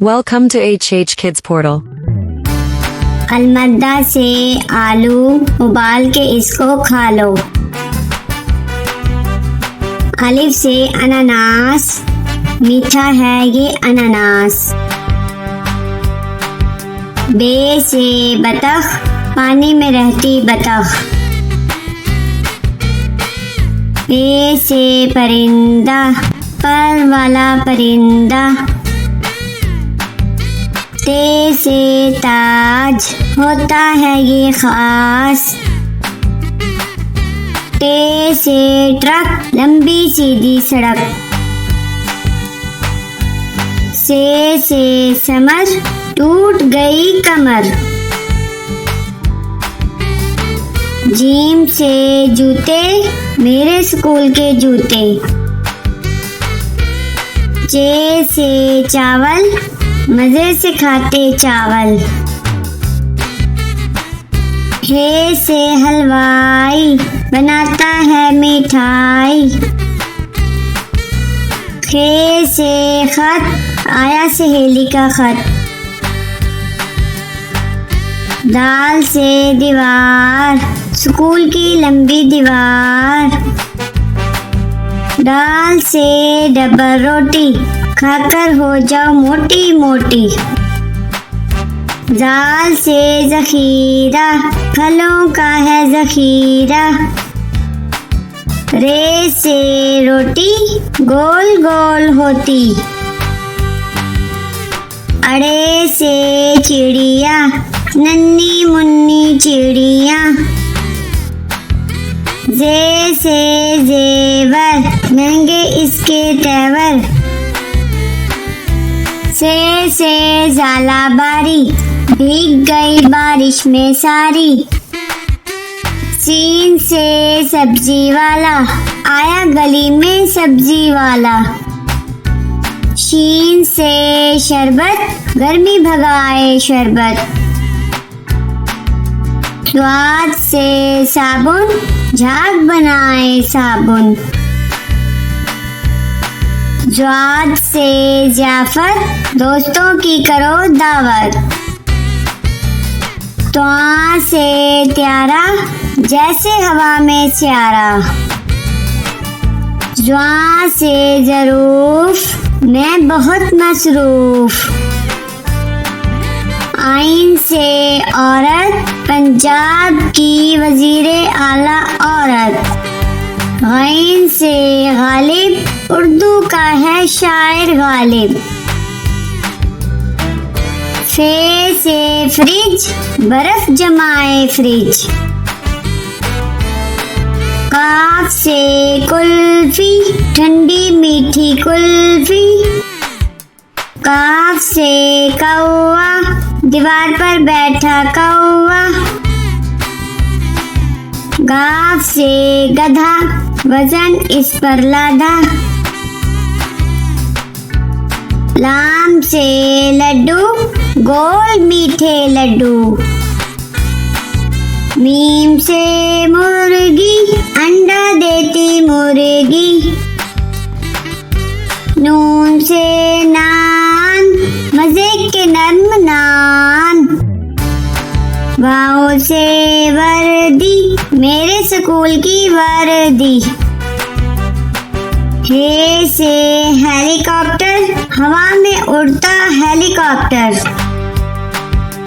Welcome to HH Kids Portal. अलमद्दा से आलू उबाल के इसको खा लो। अलिफ से अनानास, मीठा है ये अनानास। बे से बतख, पानी में रहती बतख। पे से परिंदा, पर वाला परिंदा। ते से ताज, होता है ये खास। टे से ट्रक, लंबी सीधी सड़क। से समर, टूट गई कमर। जीम से जूते, मेरे स्कूल के जूते। चे से चावल, मजे से खाते चावल। हे से हलवाई, बनाता है मिठाई। खे से खत, आया सहेली का खत। दाल से दीवार, स्कूल की लंबी दीवार। दाल से डबल रोटी, खाकर हो जाओ मोटी मोटी। दाल से जखीरा, फलों का है जखीरा। रे से रोटी, गोल गोल होती। अड़े से चिड़िया, नन्ही मुन्नी चिड़िया। जे से जेवर, महंगे इसके तेवर। से जाला बारी, भीग गई बारिश में सारी। सीन से सब्जी वाला, आया गली में सब्जी वाला। शीन से शरबत, गर्मी भगाए शरबत। स्वाद से साबुन, झाग बनाए साबुन। ज्वाद से जाफर, दोस्तों की करो दावत। त्वा से त्यारा, जैसे हवा में स्यारा। ज्वा से जरूफ, मैं बहुत मसरूफ। आइन से औरत, पंजाब की वजीरे आला औरत। गैन से गालिब, उर्दू का है शायर गालिब। फे से फ्रिज, बर्फ जमाए फ्रिज। काफ से कुल्फी, ठंडी मीठी कुल्फी। काफ से कौवा, दीवार पर बैठा कौवा। गाफ से गधा, वजन इस पर लादा। लाम से लड्डू, गोल मीठे लड्डू। मीम से मुर्गी, अंडा देती मुर्गी। नून से नान, मजे के नर्म नान। वाओ से वर्दी, मेरे स्कूल की वर्दी। हे से हेलीकॉप्टर, हवा में उड़ता हेलीकॉप्टर।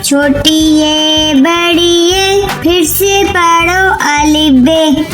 छोटी ये बड़ी ये, फिर से पढ़ो अलिफ बे।